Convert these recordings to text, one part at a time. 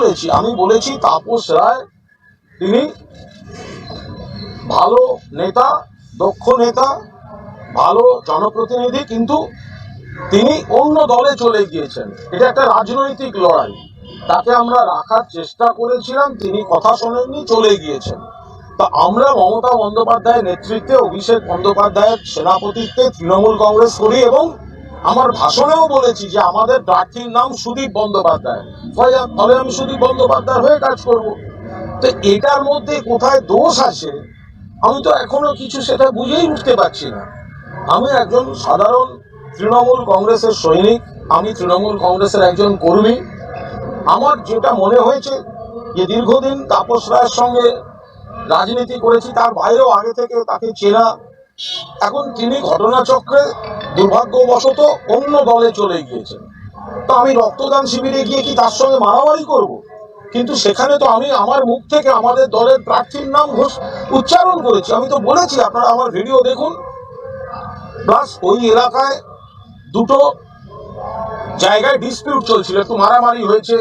বলেছি, আমি বলেছি তাপস রায় তিনি ভালো নেতা, দক্ষ নেতা, ভালো জনপ্রতিনিধি, কিন্তু তিনি অন্য দলে চলে গিয়েছেন। এটা একটা রাজনৈতিক লড়াই, তাকে আমরা রাখার চেষ্টা করেছিলাম, তিনি কথা শোনেননি, চলে গিয়েছেন। তা আমরা মমতা বন্দ্যোপাধ্যায়ের নেতৃত্বে, অভিষেক বন্দ্যোপাধ্যায়ের সেনাপতিত্বে তৃণমূল কংগ্রেস করি, এবং আমার ভাষণেও বলেছি যে আমাদের প্রার্থীর নাম সুদীপ বন্দ্যোপাধ্যায়, ফলে আমি সুদীপ বন্দ্যোপাধ্যায়ের হয়ে কাজ করব। তো এটার মধ্যে কোথায় দোষ আছে আমি তো এখনো কিছু সেটা বুঝেই উঠতে পারছি না। আমি একজন সাধারণ তৃণমূল কংগ্রেসের সৈনিক, আমি তৃণমূল কংগ্রেসের একজন কর্মী। আমার যেটা মনে হয়েছে যে দীর্ঘদিন তাপস রায়ের সঙ্গে রাজনীতি করেছি, তার বাইরেও আগে থেকে তাকে চেনা। এখন তিনি ঘটনাচক্রে দুর্ভাগ্যবশত অন্য দলে চলে গিয়েছেন। তো আমি রক্তদান শিবিরে গিয়ে কি তার সঙ্গে মারামারি করব? কিন্তু সেখানে তো আমি আমার মুখ থেকে আমাদের দলের প্রার্থীর নাম উচ্চারণ করেছি। আমি তো বলেছি, আপনারা আমার ভিডিও দেখুন। প্লাস ওই এলাকায় দুটো জায়গায় ডিসপিউট চলছিল, একটু মারামারি হয়েছে,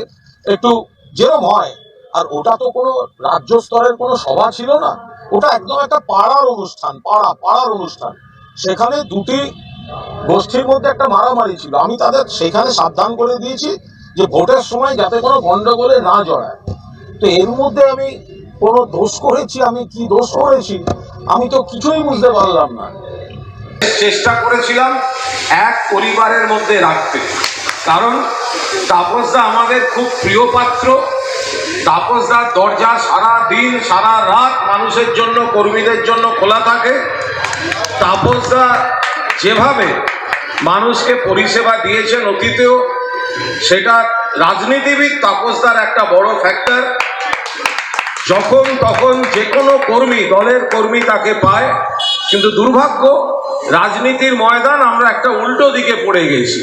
একটু যেরকম হয়। আর ওটা তো কোনো রাজ্য স্তরের কোনো সভা ছিল না, ওটা একদম একটা পাড়ার অনুষ্ঠান, পাড়ার অনুষ্ঠান। সেখানে দুটি গোষ্ঠীর মধ্যে একটা মারামারি ছিল। আমি তাদের সেখানে সাবধান করে দিয়েছি যে ভোটের সময় যাতে কোনো গন্ডগোলে না জড়ায়। তো এর মধ্যে আমি কোনো দোষ করেছি, আমি কি দোষ করেছি আমি তো কিছুই বুঝতে পারলাম না। চেষ্টা করেছিলাম এক পরিবারের মধ্যে রাখতে, কারণ তাপসদা আমাদের খুব প্রিয় পাত্র। তাপসদার দরজা সারা দিন সারা রাত মানুষের জন্য, কর্মীদের জন্য খোলা থাকে। তাপসদা যেভাবে মানুষকে পরিষেবা দিয়েছেন অতীতেও, সেটা রাজনীতিবিদ তাপসদার একটা বড় ফ্যাক্টর। যখন তখন যে কোনো কর্মী, দলের কর্মী তাকে পায়। কিন্তু দুর্ভাগ্য, রাজনীতির ময়দান আমরা একটা উল্টো দিকে পড়ে গেছি।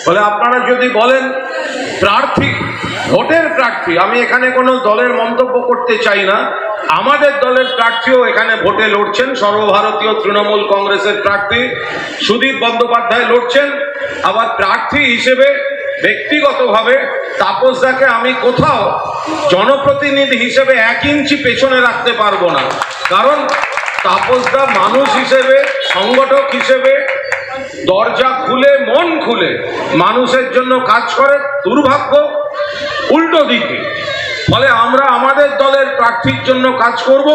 ফলে আপনারা যদি বলেন প্রার্থী, ভোটের প্রার্থী, আমি এখানে কোনো দলের মন্তব্য করতে চাই না, আমাদের দলের প্রার্থীও এখানে ভোটে লড়ছেন। সর্বভারতীয় তৃণমূল কংগ্রেসের প্রার্থী সুদীপ বন্দ্যোপাধ্যায় লড়ছেন। আবার প্রার্থী হিসেবে ব্যক্তিগতভাবে তাপসদাকে আমি কোথাও জনপ্রতিনিধি হিসেবে 1 ইঞ্চি পেছনে রাখতে পারবো না, কারণ তাপসদা মানুষ হিসেবে, সংগঠক হিসেবে দরজা খুলে, মন খুলে মানুষের জন্য কাজ করে। দুর্ভাগ্য উল্টো দিকে। ফলে আমরা আমাদের দলের প্রার্থীর জন্য কাজ করব,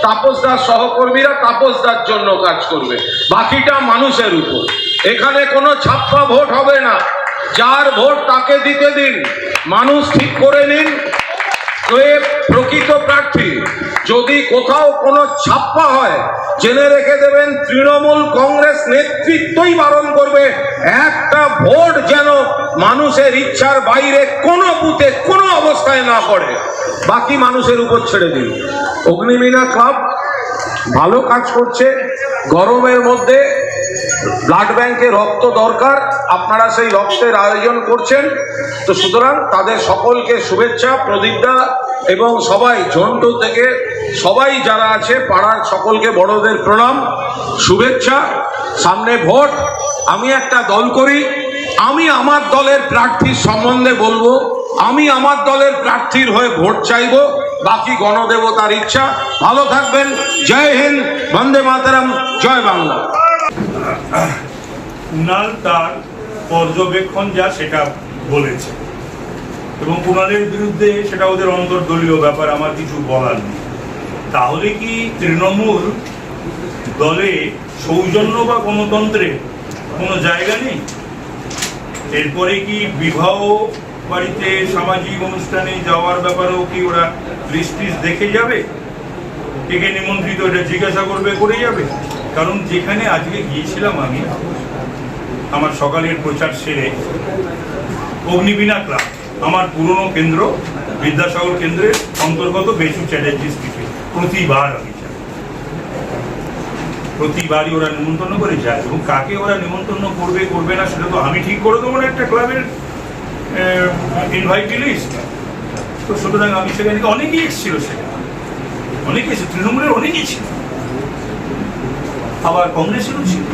তাপসদার সহকর্মীরা তাপসদার জন্য কাজ করবে, বাকিটা মানুষের উপর। এখানে কোনো ছাপ্পা ভোট হবে না, যার ভোট তাকে দিতে দিন, মানুষ ঠিক করে নিন প্রকৃত প্রার্থী। যদি কোথাও কোনো ছাপ্পা হয়, জেনে রেখে দেবেন তৃণমূল কংগ্রেস নেতৃত্বই বারণ করবে একটা ভোট যেন মানুষের ইচ্ছার বাইরে কোনো বুথে কোনো অবস্থায় না পড়ে, বাকি মানুষের উপর ছেড়ে দিন। অগ্নিবীণা ক্লাব ভালো কাজ করছে। গরমের মধ্যে ব্লাড ব্যাংকে রক্ত দরকার, আপনারা সেই রক্তের আয়োজন করছেন। তো সুতরাং তাদের সকলকে শুভেচ্ছা। প্রদীপদা এবং সবাই, ঝন্টু থেকে সবাই যারা আছে পাড়ার সকলকে বড়দের প্রণাম, শুভেচ্ছা। সামনে ভোট, আমি একটা দল করি, আমি আমার দলের প্রার্থীর সম্বন্ধে বলবো, আমি আমার দলের প্রার্থীর হয়ে ভোট চাইব, বাকি গণদেবতার ইচ্ছা। ভালো থাকবেন। জয় হিন্দ, বন্দে মাতরম, জয় বাংলা। কুণাল তার পর্যবেক্ষণ যা সেটা বলেছে, এবং কুণালের বিরুদ্ধে সেটা ওদের অন্তর্দলীয় ব্যাপার, আমার কিছু বলার নেই। তাহলে কি তৃণমূল দলে সৌজন্য বা গণতন্ত্রের কোনো জায়গা নেই? এরপরে কি বিবাহ বাড়িতে, সামাজিক অনুষ্ঠানে যাওয়ার ব্যাপারেও কি ওরা দৃষ্টি দেখে যাবে? কে কে নিমন্ত্রিত এটা জিজ্ঞাসা করবে, করে যাবে? কারণ যেখানে আজকে গিয়েছিলাম আমি, আমার সকালের প্রচার সেরে, অগ্নিবীণা ক্লাব আমার পুরনো কেন্দ্র, বিদ্যাসাগর কেন্দ্রের অন্তর্গত বেশু চ্যাটার্জি স্ট্রিটে প্রতিবার আমি যাই। প্রতিবারই ওরা নিমন্ত্রণ করে যায়, এবং কাকে ওরা নিমন্ত্রণ করবে করবে না সেটা তো আমি ঠিক করে দেবো না, একটা ক্লাবের ইনভাইটি লিস্ট। তো সুতরাং আমি সেখানে, অনেকেই এসেছিল, সেখানে অনেকে এসেছে, তৃণমূলের অনেকেই ছিল, আবার কংগ্রেসেরও ছিল,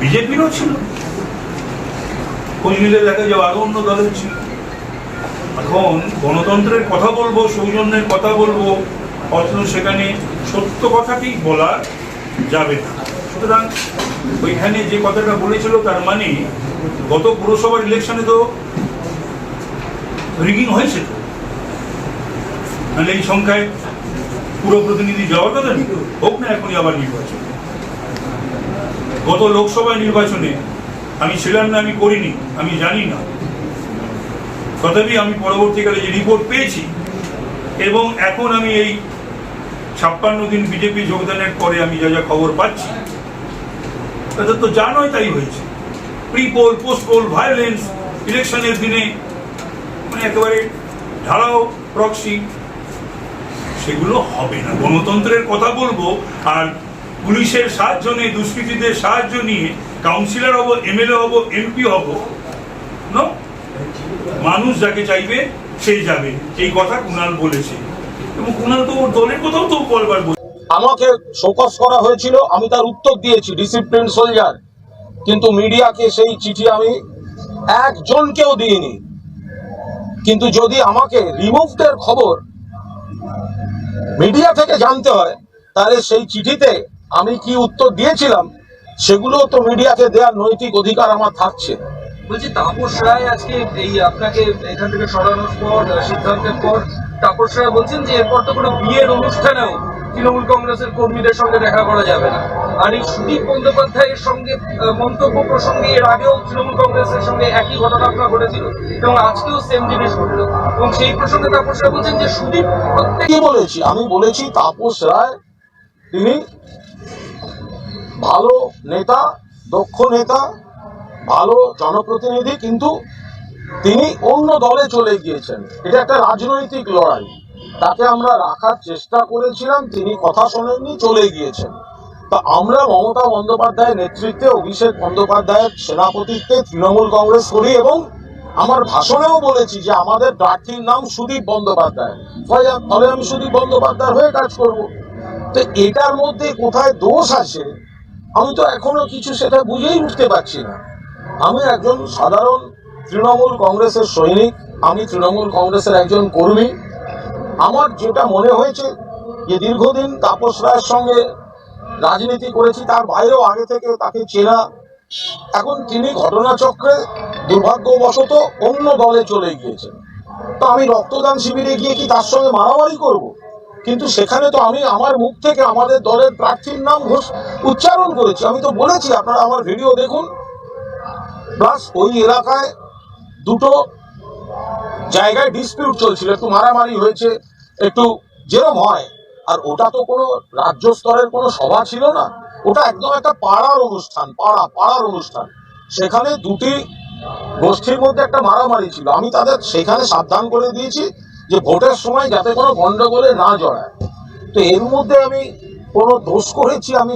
বিজেপিরও ছিল, খোঁজ মিলে দেখা যাও আরো অন্য দলের ছিল। এখন গণতন্ত্রের কথা বলবো, সৌজন্যের কথা বলবো, অথচ সেখানে সত্য কথাটি বলা যাবে না। সুতরাং ওইখানে যে কথাটা বলেছিল তার মানে গত পুরসভার ইলেকশনে তো রিগিং হয়েছে, তো মানে এই সংখ্যায় পুরো প্রতিনিধি যাওয়ার কথা নেই, হোক না এখনই আবার নির্বাচন। গত লোকসভা নির্বাচনে আমি ছিলাম না, আমি করিনি, আমি জানি না, তথাপি আমি পরবর্তীকালে যে রিপোর্ট পেয়েছি এবং এখন আমি এই 56 দিন বিজেপি যোগদানের পরে আমি যা যা খবর পাচ্ছি, তাদের তো যা নয় তাই হয়েছে। Pre poll, post poll, violence, ইলেকশনের দিনে মানে একেবারে ঢালাও প্রক্সি, সেগুলো হবে না। গণতন্ত্রের কথা বলবো আর পুলিশের সাহায্য নিয়ে, দুষ্কৃতীদের সাহায্য নিয়ে কাউন্সিলর হব, এমএলএ হব, এমপি হব, না, মানুষ যাকে চাইবে সেই যাবে, এই কথা কুণাল বলেছে। এবং কুণাল তো ওর দলের কথাও তো বলবার বলছে। আমাকে শোকজ করা হয়েছিল, আমি তার উত্তর দিয়েছি, ডিসিপ্লিন সোলজার, কিন্তু মিডিয়াকে সেই চিঠি আমি একজনকেও দিইনি। কিন্তু যদি আমাকে রিমুভদের খবর মিডিয়া থেকে জানতে হয়, তাহলে সেই চিঠিতে আমি কি উত্তর দিয়েছিলাম সেগুলো তো মিডিয়াকে দেওয়ার নৈতিক অধিকার আমার থাকছে। বলছি, তাপস রায় আজকে এই আপনাকে এখান থেকে সরানোর পর, সিদ্ধান্তের পর তাপস রায় বলছেন যে এরপর তো কোনো বিয়ের অনুষ্ঠানেও তৃণমূল কংগ্রেসের কর্মীদের সঙ্গে দেখা করা যাবে না। আর এই সুদীপ বন্দ্যোপাধ্যায়ের সঙ্গে মন্তব্য প্রসঙ্গে এর আগেও তৃণমূল কংগ্রেসের সঙ্গে একই ঘটনা ঘটেছিল এবং আজকেও সেম জিনিস ঘটলো, এবং সেই প্রসঙ্গে তাপস রায় বলছেন যে সুদীপ কি বলেছি, আমি বলেছি তাপস রায় তিনি ভালো নেতা, দক্ষ নেতা, ভালো জনপ্রতিনিধি, কিন্তু তিনি অন্য দলে চলে গিয়েছেন। এটা একটা রাজনৈতিক লড়াই, তাকে আমরা রাখার চেষ্টা করেছিলাম, তিনি কথা শোনেননি, চলে গিয়েছেন। তা আমরা মমতা বন্দ্যোপাধ্যায়ের নেতৃত্বে, অভিষেক বন্দ্যোপাধ্যায়ের সেনাপতিত্বে তৃণমূল কংগ্রেস করি এবং আমার ভাষণেও বলেছি যে আমাদের প্রার্থীর নাম সুদীপ বন্দ্যোপাধ্যায়, ফলে আমি সুদীপ বন্দ্যোপাধ্যায়ের হয়ে কাজ করব। তো এটার মধ্যে কোথায় দোষ আছে আমি তো এখনো কিছু সেটা বুঝেই উঠতে পারছি না। আমি একজন সাধারণ তৃণমূল কংগ্রেসের সৈনিক, আমি তৃণমূল কংগ্রেসের একজন কর্মী। আমার যেটা মনে হয়েছে যে দীর্ঘদিন তাপস রায়ের সঙ্গে রাজনীতি করেছি, তার বাইরেও আগে থেকে তাকে চেনা। এখন তিনি ঘটনাচক্রে দুর্ভাগ্যবশত অন্য দলে চলে গিয়েছেন। তো আমি রক্তদান শিবিরে গিয়ে কি তার সঙ্গে মারামারি করব? কিন্তু সেখানে তো আমি আমার মুখ থেকে আমাদের দলের প্রার্থীর নাম উচ্চারণ করেছি। আমি তো বলেছি, আপনারা আমার ভিডিও দেখুন। প্লাস ওই এলাকায় দুটো জায়গায় ডিসপিউট চলছিল, একটু মারামারি হয়েছে, একটু যেরকম হয়। আর ওটা তো কোনো রাজ্য স্তরের কোনো সভা ছিল না, ওটা একদম একটা পাড়ার অনুষ্ঠান, পাড়ার অনুষ্ঠান। সেখানে দুটি গোষ্ঠীর মধ্যে একটা মারামারি ছিল। আমি তাদের সেখানে সাবধান করে দিয়েছি যে ভোটের সময় যাতে কোনো গন্ডগোলে না জড়ায়। তো এর মধ্যে আমি কোনো দোষ করেছি আমি